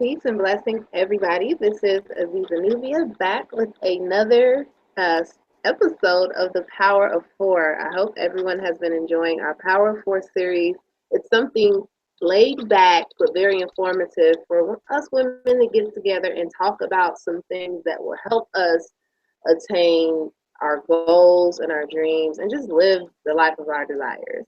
Peace and blessings, everybody. This is Aziza Nubia back with another episode of the Power of Four. I hope everyone has been enjoying our Power of Four series. It's something laid back but very informative for us women to get together and talk about some things that will help us attain our goals and our dreams and just live the life of our desires.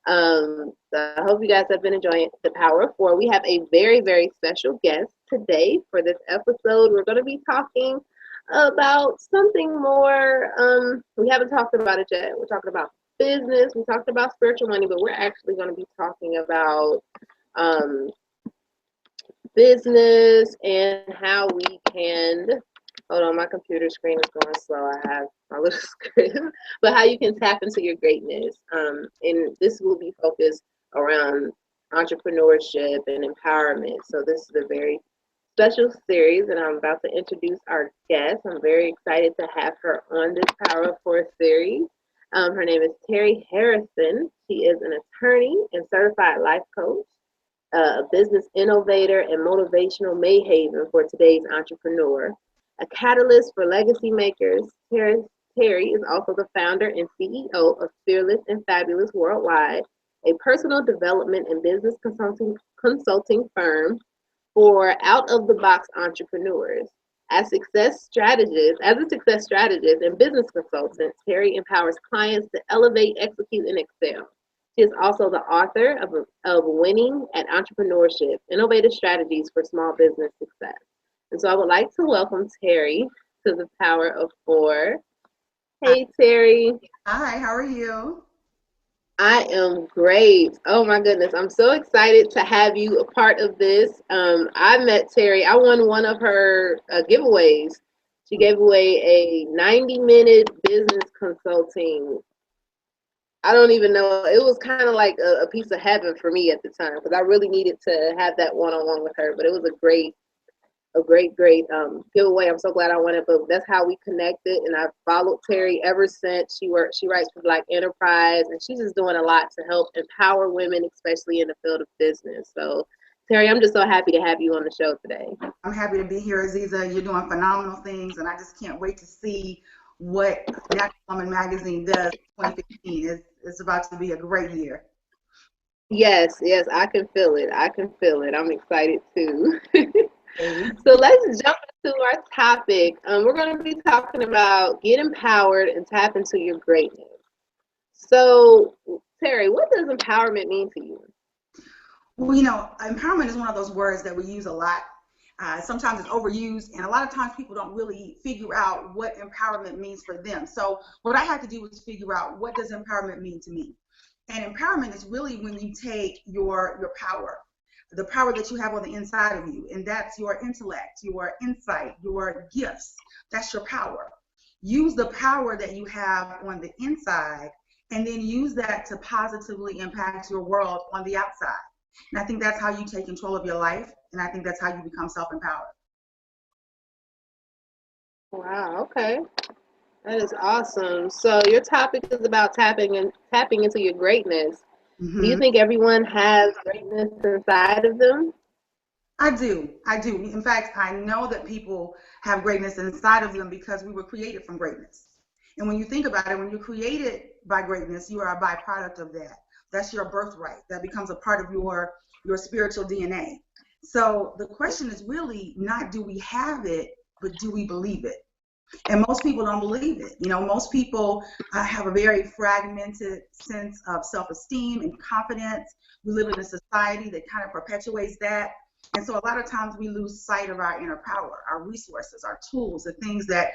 So I hope you guys have been enjoying the Power of Four. We have a very, very special guest today for this episode. We're going to be talking about something more. We haven't talked about it yet. We're talking about business. We talked about spiritual money, but we're actually going to be talking about um, business and how we can. Hold on, my computer screen is going slow. I have my little script, but how you can tap into your greatness. And this will be focused around entrepreneurship and empowerment. So this is a very special series, and I'm about to introduce our guest. I'm very excited to have her on this Power of Four series. Her name is Teri Harrison. She is an attorney and certified life coach, a business innovator, and motivational Mayhaven for today's entrepreneur. A catalyst for legacy makers, Teri is also the founder and CEO of Fearless and Fabulous Worldwide, a personal development and business consulting firm for out-of-the-box entrepreneurs. As a success strategist and business consultant, Teri empowers clients to elevate, execute, and excel. She is also the author of Winning at Entrepreneurship, Innovative Strategies for Small Business Success. And so I would like to welcome Teri to the Power of Four. Hey, Teri. Hi, how are you? I am great. Oh my goodness. I'm so excited to have you a part of this. I met Teri. I won one of her giveaways. She gave away a 90-minute business consulting. I don't even know. It was kind of like a piece of heaven for me at the time because I really needed to have that one-on-one with her. But it was a great giveaway. I'm so glad I won it, but that's how we connected, and I've followed Teri ever since. She writes for Black Enterprise, and she's just doing a lot to help empower women, especially in the field of business. So Teri, I'm just so happy to have you on the show today. I'm happy to be here, Aziza. You're doing phenomenal things, and I just can't wait to see what Natural Woman Magazine does in 2015. It's about to be a great year. Yes, I can feel it. I'm excited too. Okay. So let's jump into our topic. We're going to be talking about get empowered and tap into your greatness. So, Teri, what does empowerment mean to you? Well, empowerment is one of those words that we use a lot. Sometimes it's overused, and a lot of times people don't really figure out what empowerment means for them. So what I had to do was figure out, what does empowerment mean to me? And empowerment is really when you take your power, the power that you have on the inside of you, and that's your intellect, your insight, your gifts. That's your power. Use the power that you have on the inside, and then use that to positively impact your world on the outside. And I think that's how you take control of your life, and I think that's how you become self-empowered. Wow, okay. That is awesome. So your topic is about tapping into your greatness. Do you Hmm. think everyone has greatness inside of them? I do. I do. In fact, I know that people have greatness inside of them because we were created from greatness. And when you think about it, when you're created by greatness, you are a byproduct of that. That's your birthright. That becomes a part of your spiritual DNA. So the question is really not, do we have it, but do we believe it? And most people don't believe it. Most people have a very fragmented sense of self-esteem and confidence. We live in a society that kind of perpetuates that. And so a lot of times we lose sight of our inner power, our resources, our tools, the things that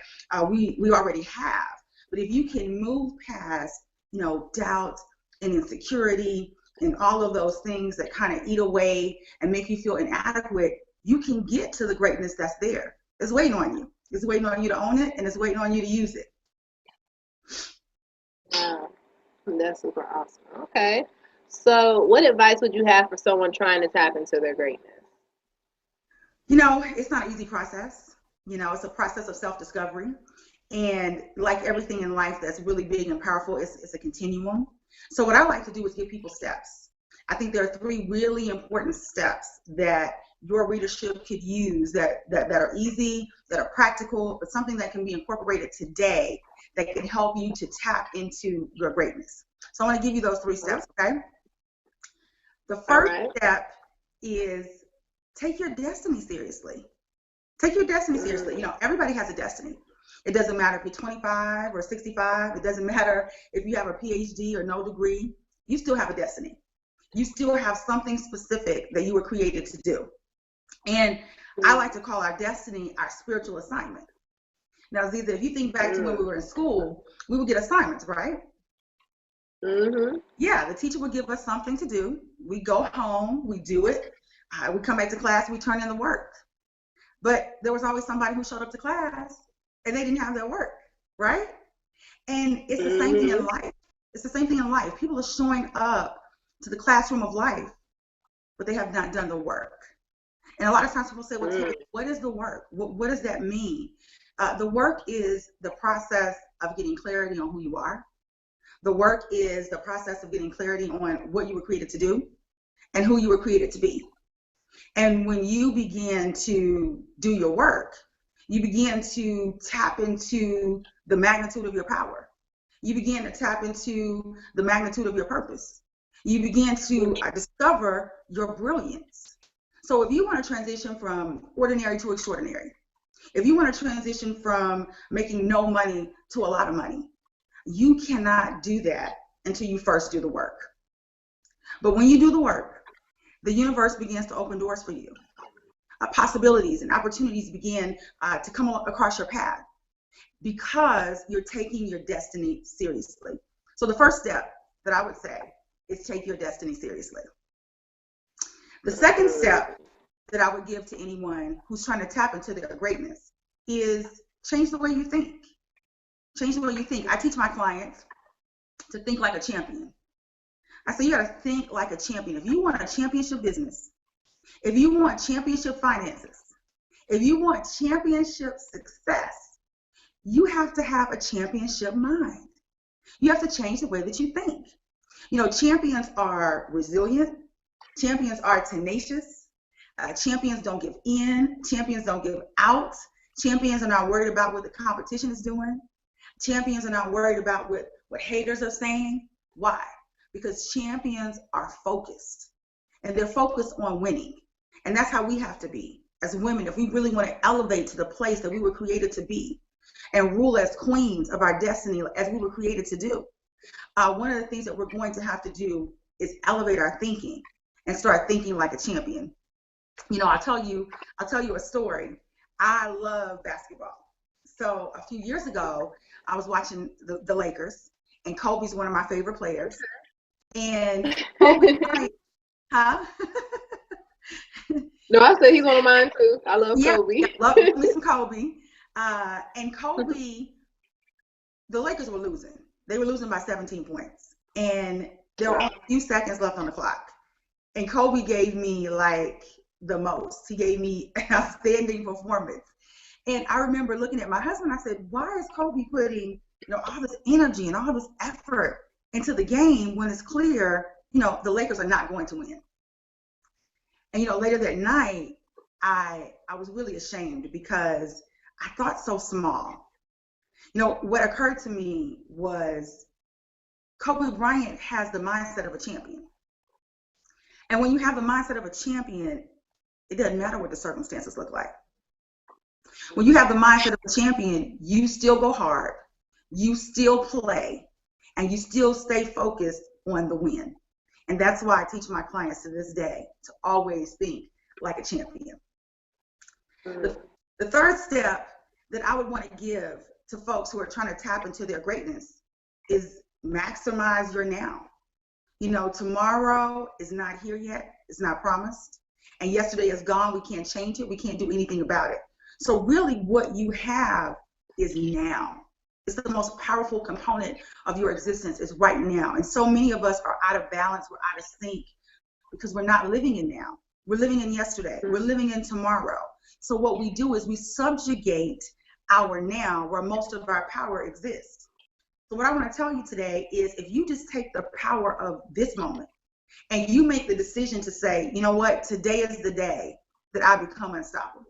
we already have. But if you can move past, doubt and insecurity and all of those things that kind of eat away and make you feel inadequate, you can get to the greatness that's there. It's waiting on you. It's waiting on you to own it, and it's waiting on you to use it. Wow, that's super awesome. Okay. So, what advice would you have for someone trying to tap into their greatness? It's not an easy process. It's a process of self-discovery. And like everything in life that's really big and powerful, it's a continuum. So what I like to do is give people steps. I think there are three really important steps that your readership could use that are easy, that are practical, but something that can be incorporated today that can help you to tap into your greatness. So I want to give you those 3 steps, okay? The first step is take your destiny seriously. Take your destiny seriously. You know, everybody has a destiny. It doesn't matter if you're 25 or 65. It doesn't matter if you have a PhD or no degree. You still have a destiny. You still have something specific that you were created to do. And I like to call our destiny our spiritual assignment. Now, Ziza, if you think back to when we were in school, we would get assignments, right? Mm-hmm. Yeah, the teacher would give us something to do. We go home, we do it. We come back to class, we turn in the work. But there was always somebody who showed up to class and they didn't have their work, right? And it's the same thing in life. It's the same thing in life. People are showing up to the classroom of life, but they have not done the work. And a lot of times people say, well, Teri, what is the work? What does that mean? The work is the process of getting clarity on who you are. The work is the process of getting clarity on what you were created to do and who you were created to be. And when you begin to do your work, you begin to tap into the magnitude of your power. You begin to tap into the magnitude of your purpose. You begin to discover your brilliance. So if you want to transition from ordinary to extraordinary, if you want to transition from making no money to a lot of money, you cannot do that until you first do the work. But when you do the work, the universe begins to open doors for you. Possibilities and opportunities begin to come across your path because you're taking your destiny seriously. So the first step that I would say is take your destiny seriously. The second step that I would give to anyone who's trying to tap into their greatness is change the way you think. Change the way you think. I teach my clients to think like a champion. I say you got to think like a champion. If you want a championship business, if you want championship finances, if you want championship success, you have to have a championship mind. You have to change the way that you think. You know, champions are resilient. Champions are tenacious. Champions don't give in. Champions don't give out. Champions are not worried about what the competition is doing. Champions are not worried about what haters are saying. Why? Because champions are focused, and they're focused on winning. And that's how we have to be as women if we really want to elevate to the place that we were created to be and rule as queens of our destiny as we were created to do. One of the things that we're going to have to do is elevate our thinking and start thinking like a champion. You know, I'll tell you a story. I love basketball. So a few years ago, I was watching the Lakers, and Kobe's one of my favorite players. And Kobe Bryant, huh? No, I said he's one of mine too. I love Kobe. Yeah, love me some Kobe. And Kobe, the Lakers were losing. They were losing by 17 points. And there were only a few seconds left on the clock. And Kobe gave me like the most. He gave me an outstanding performance. And I remember looking at my husband, I said, why is Kobe putting, all this energy and all this effort into the game when it's clear, the Lakers are not going to win? And, later that night, I was really ashamed because I thought so small. What occurred to me was Kobe Bryant has the mindset of a champion. And when you have the mindset of a champion, it doesn't matter what the circumstances look like. When you have the mindset of a champion, you still go hard, you still play, and you still stay focused on the win. And that's why I teach my clients to this day to always think like a champion. The third step that I would want to give to folks who are trying to tap into their greatness is maximize your now. Tomorrow is not here yet. It's not promised. And yesterday is gone. We can't change it. We can't do anything about it. So really what you have is now. It's the most powerful component of your existence is right now. And so many of us are out of balance. We're out of sync because we're not living in now. We're living in yesterday. We're living in tomorrow. So what we do is we subjugate our now where most of our power exists. So what I want to tell you today is if you just take the power of this moment and you make the decision to say, you know what, today is the day that I become unstoppable.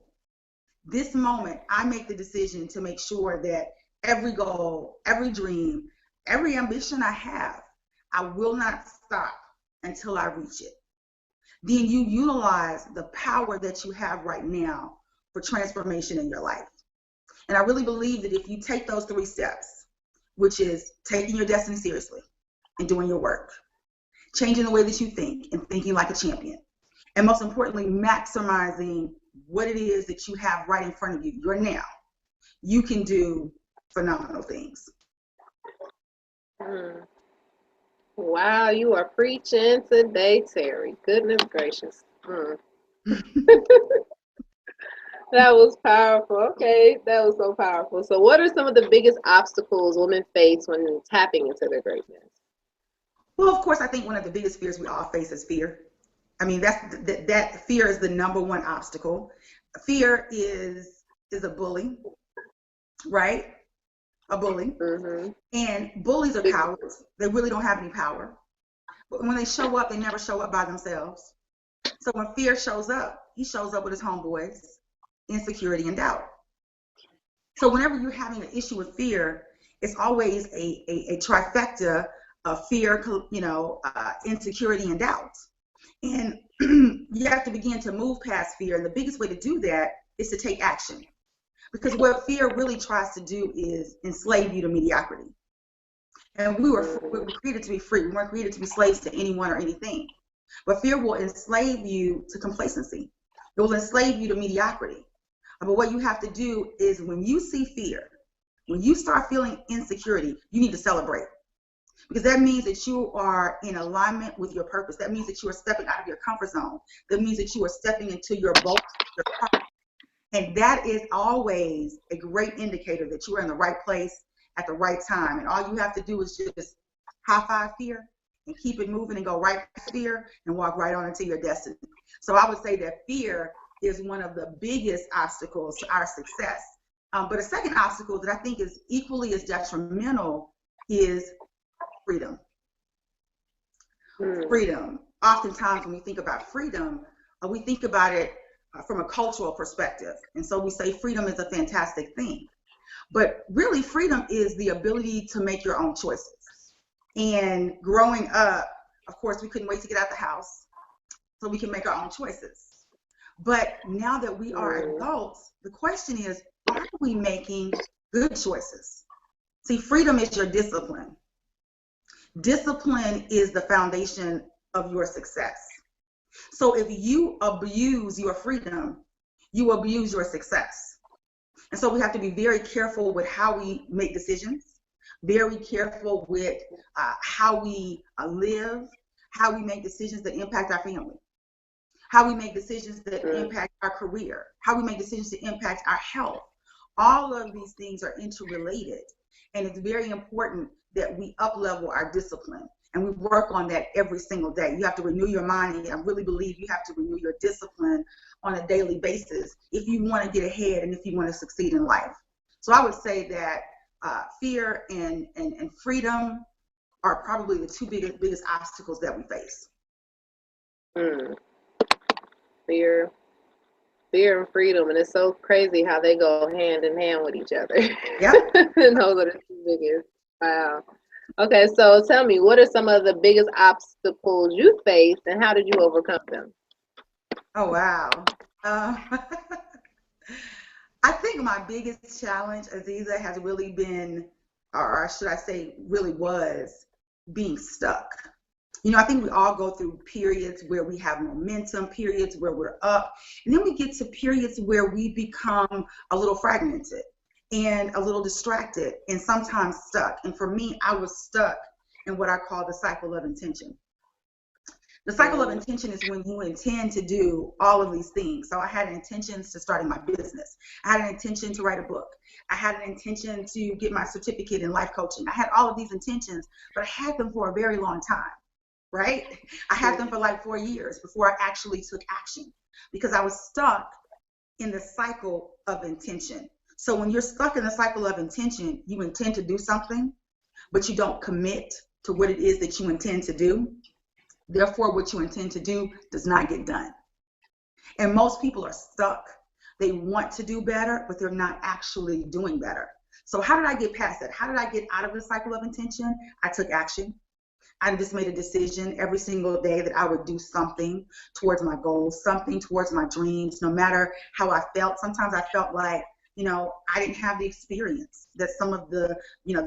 This moment, I make the decision to make sure that every goal, every dream, every ambition I have, I will not stop until I reach it. Then you utilize the power that you have right now for transformation in your life. And I really believe that if you take those 3 steps, which is taking your destiny seriously and doing your work, changing the way that you think and thinking like a champion, and most importantly, maximizing what it is that you have right in front of you, your now, you can do phenomenal things. Wow, you are preaching today, Teri. Goodness gracious. That was powerful. Okay, that was so powerful. So, what are some of the biggest obstacles women face when tapping into their greatness? Well, of course, I think one of the biggest fears we all face is fear. I mean, that fear is the number one obstacle. Fear is a bully, right? A bully. Mm-hmm. And bullies are cowards. They really don't have any power. But when they show up, they never show up by themselves. So when fear shows up, he shows up with his homeboys, insecurity and doubt. So whenever you're having an issue with fear, it's always a trifecta of fear, insecurity and doubt. And you have to begin to move past fear. And the biggest way to do that is to take action. Because what fear really tries to do is enslave you to mediocrity. And we were created to be free. We weren't created to be slaves to anyone or anything. But fear will enslave you to complacency. It will enslave you to mediocrity. But what you have to do is when you see fear, when you start feeling insecurity, you need to celebrate. Because that means that you are in alignment with your purpose. That means that you are stepping out of your comfort zone. That means that you are stepping into your boldness, your power. And that is always a great indicator that you are in the right place at the right time. And all you have to do is just high five fear and keep it moving and go right past fear and walk right on into your destiny. So I would say that fear is one of the biggest obstacles to our success. But a second obstacle that I think is equally as detrimental is freedom. Freedom. Oftentimes when we think about freedom, we think about it from a cultural perspective. And so we say freedom is a fantastic thing. But really, freedom is the ability to make your own choices. And growing up, of course, we couldn't wait to get out the house so we can make our own choices. But now that we are adults, the question is, are we making good choices? See, freedom is your discipline. Discipline is the foundation of your success. So if you abuse your freedom, you abuse your success. And so we have to be very careful with how we make decisions, very careful with how we live, how we make decisions that impact our family, how we make decisions that impact our career, how we make decisions that impact our health. All of these things are interrelated. And it's very important that we up-level our discipline. And we work on that every single day. You have to renew your mind, and I really believe you have to renew your discipline on a daily basis if you want to get ahead and if you want to succeed in life. So I would say that fear and freedom are probably the two biggest obstacles that we face. Fear and freedom, and it's so crazy how they go hand in hand with each other. Yeah. And those are the two biggest. Wow. Okay, so tell me, what are some of the biggest obstacles you faced, and how did you overcome them? Oh, wow. I think my biggest challenge, Aziza, has really been, or should I say really was, being stuck. You know, I think we all go through periods where we have momentum, periods where we're up, and then we get to periods where we become a little fragmented and a little distracted and sometimes stuck. And for me, I was stuck in what I call the cycle of intention. The cycle of intention is when you intend to do all of these things. So I had intentions to starting my business. I had an intention to write a book. I had an intention to get my certificate in life coaching. I had all of these intentions, but I had them for a very long time, right? I had them for like 4 years before I actually took action because I was stuck in the cycle of intention. So when you're stuck in the cycle of intention, you intend to do something, but you don't commit to what it is that you intend to do. Therefore, what you intend to do does not get done. And most people are stuck. They want to do better, but they're not actually doing better. So how did I get past that? How did I get out of the cycle of intention? I took action. I just made a decision every single day that I would do something towards my goals, something towards my dreams, no matter how I felt. Sometimes I felt like, I didn't have the experience that some of the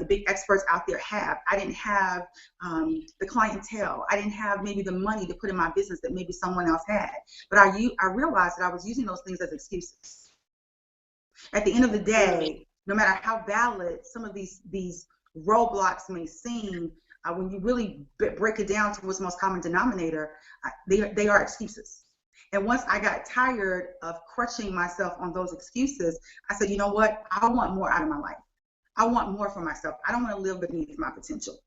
big experts out there have. I didn't have the clientele. I didn't have maybe the money to put in my business that maybe someone else had. But I realized that I was using those things as excuses. At the end of the day, no matter how valid some of these roadblocks may seem, when you really break it down to what's most common denominator, they are excuses. And once I got tired of crushing myself on those excuses, I said, you know what? I want more out of my life. I want more for myself. I don't want to live beneath my potential.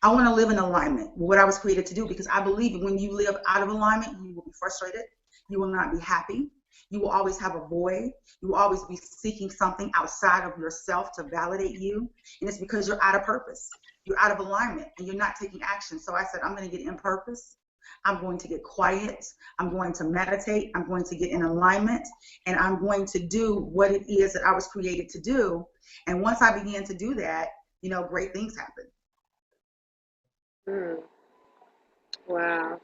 I want to live in alignment with what I was created to do, because I believe when you live out of alignment, you will be frustrated. You will not be happy. You will always have a void. You will always be seeking something outside of yourself to validate you. And it's because you're out of purpose. You're out of alignment and you're not taking action. So I said, I'm going to get in purpose. I'm going to get quiet. I'm going to meditate. I'm going to get in alignment, and I'm going to do what it is that I was created to do. And once I began to do that, great things happen. Wow.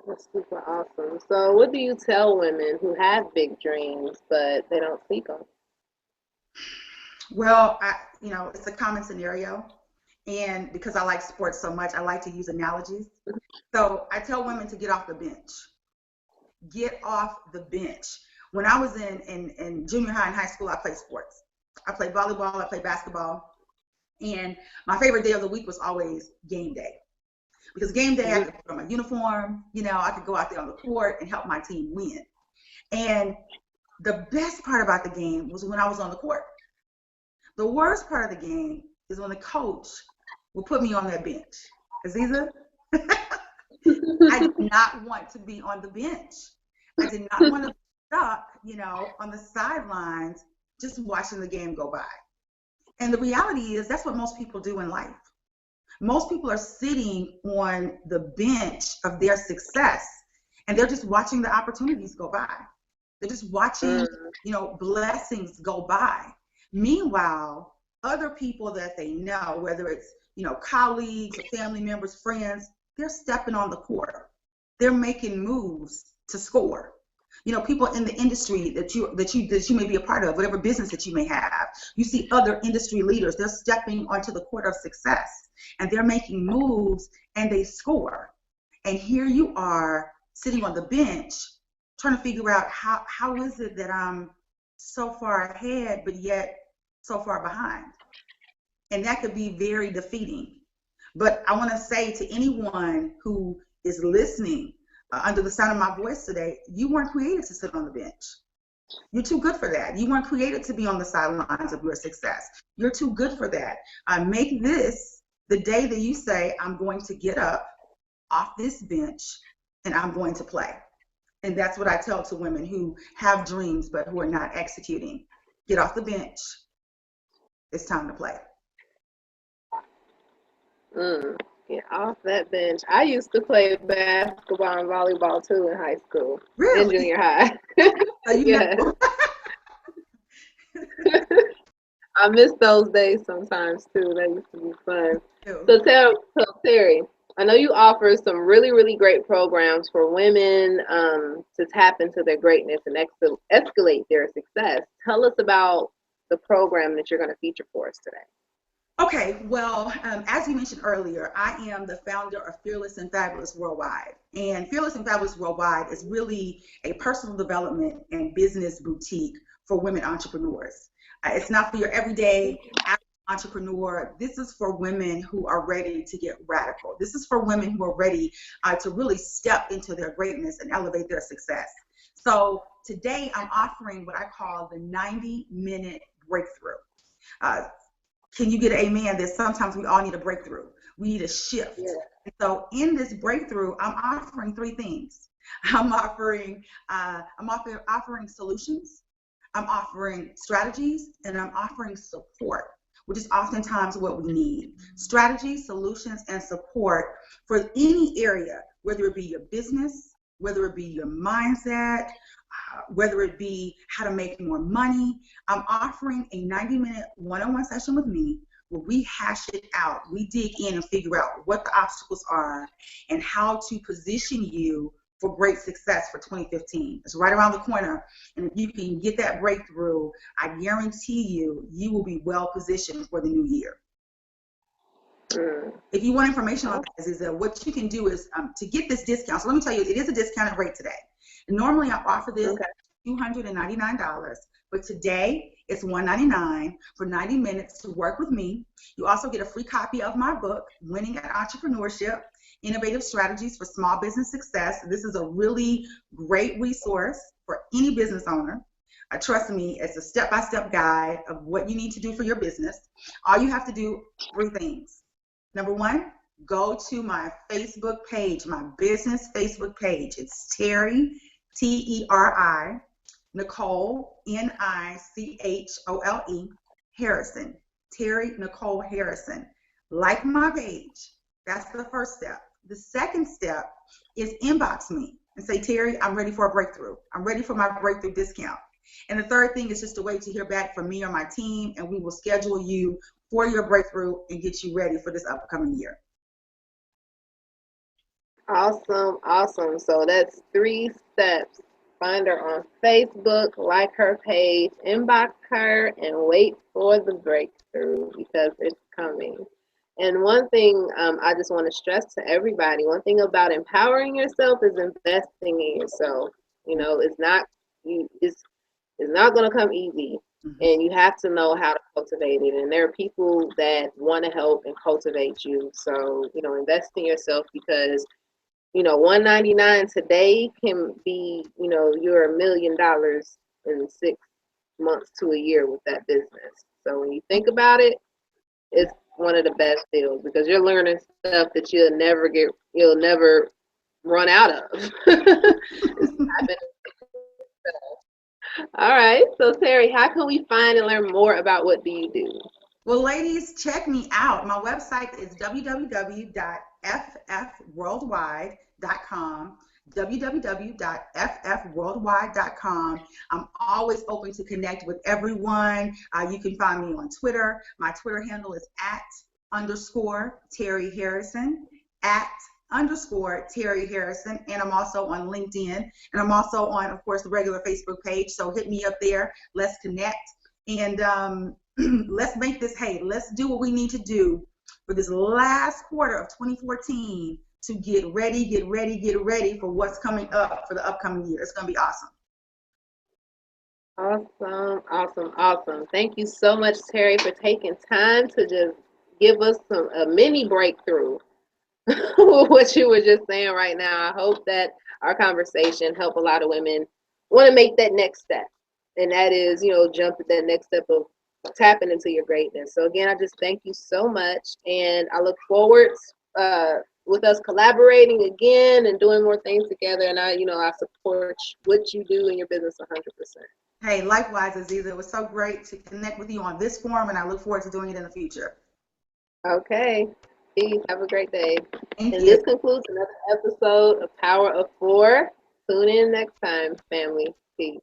That's super awesome. So what do you tell women who have big dreams, but they don't seek them? Well, it's a common scenario. And because I like sports so much, I like to use analogies. So I tell women to get off the bench. Get off the bench. When I was in junior high and high school, I played sports. I played volleyball, I played basketball. And my favorite day of the week was always game day. Because game day, I could put on my uniform, I could go out there on the court and help my team win. And the best part about the game was when I was on the court. The worst part of the game is when the coach would put me on that bench. Aziza, I did not want to be on the bench. I did not want to be stuck, on the sidelines, just watching the game go by. And the reality is that's what most people do in life. Most people are sitting on the bench of their success, and they're just watching the opportunities go by. They're just watching, blessings go by. Meanwhile, other people that they know, whether it's, colleagues, or family members, friends, they're stepping on the court. They're making moves to score. People in the industry that you may be a part of, whatever business that you may have, you see other industry leaders, they're stepping onto the court of success and they're making moves and they score. And here you are sitting on the bench trying to figure out how is it that I'm so far ahead but yet so far behind. And that could be very defeating. But I want to say to anyone who is listening under the sound of my voice today, you weren't created to sit on the bench. You're too good for that. You weren't created to be on the sidelines of your success. You're too good for that. Make this the day that you say, I'm going to get up off this bench and I'm going to play. And that's what I tell to women who have dreams but who are not executing. Get off the bench. It's time to play. Get off that bench. I used to play basketball and volleyball too in high school. Really? And junior high. Yeah. I miss those days sometimes too. That used to be fun. Ew. So Teri, I know you offer some really, really great programs for women to tap into their greatness and escalate their success. Tell us about the program that you're going to feature for us today. Okay, well, as you mentioned earlier, I am the founder of Fearless and Fabulous Worldwide. And Fearless and Fabulous Worldwide is really a personal development and business boutique for women entrepreneurs. It's not for your everyday entrepreneur. This is for women who are ready to get radical. This is for women who are ready to really step into their greatness and elevate their success. So today I'm offering what I call the 90-minute breakthrough. Can you get an amen that sometimes we all need a breakthrough? We need a shift. Yeah. So in this breakthrough, I'm offering three things. I'm offering solutions, I'm offering strategies, and I'm offering support, which is oftentimes what we need. Strategies, solutions, and support for any area, whether it be your business, whether it be your mindset, whether it be how to make more money. I'm offering a 90-minute one-on-one session with me where we hash it out. We dig in and figure out what the obstacles are and how to position you for great success for 2015. It's right around the corner. And if you can get that breakthrough, I guarantee you, you will be well positioned for the new year. If you want information on that, is that what you can do is to get this discount. So let me tell you, it is a discounted rate today. And normally I offer this $299, but today it's $199 for 90 minutes to work with me. You also get a free copy of my book, Winning at Entrepreneurship, Innovative Strategies for Small Business Success. This is a really great resource for any business owner. Trust me, it's a step-by-step guide of what you need to do for your business. All you have to do, 3 things. Number 1, go to my Facebook page, my business Facebook page. It's Teri, Teri, Nicole, Nichole, Harrison. Teri Nicole Harrison. Like my page. That's the first step. The second step is inbox me and say, Teri, I'm ready for a breakthrough. I'm ready for my breakthrough discount. And the third thing is just to wait to hear back from me or my team, and we will schedule you for your breakthrough and get you ready for this upcoming year. Awesome, awesome. So that's 3 steps. Find her on Facebook, like her page, inbox her, and wait for the breakthrough because it's coming. And one thing I just want to stress to everybody, one thing about empowering yourself is investing in yourself. You know, it's not going to come easy, and you have to know how to cultivate it. And there are people that want to help and cultivate you. So, you know, invest in yourself because, you know, $199 today can be, you know, you're $1 million in 6 months to a year with that business. So when you think about it, it's one of the best deals because you're learning stuff that you'll never run out of. All right. So Teri, how can we find and learn more about what do you do? Well, ladies, check me out. My website is www.ffworldwide.com. www.ffworldwide.com. I'm always open to connect with everyone. You can find me on Twitter. My Twitter handle is @_Teri Harrison, @_Teri Harrison, and I'm also on LinkedIn, and I'm also on, of course, the regular Facebook page. So hit me up there. Let's connect, and let's make this. Hey, let's do what we need to do for this last quarter of 2014 to get ready for what's coming up for the upcoming year. It's going to be awesome. Awesome. Thank you so much, Teri, for taking time to just give us a mini breakthrough. What you were just saying right now. I hope that our conversation helped a lot of women want to make that next step, and that is, you know, jump at that next step of tapping into your greatness. So again, I just thank you so much, and I look forward with us collaborating again and doing more things together. And I support what you do in your business 100%. Hey, likewise, Aziza. It was so great to connect with you on this forum, and I look forward to doing it in the future. Okay. Peace. Have a great day. Thank you. This concludes another episode of Power of 4. Tune in next time, family. Peace.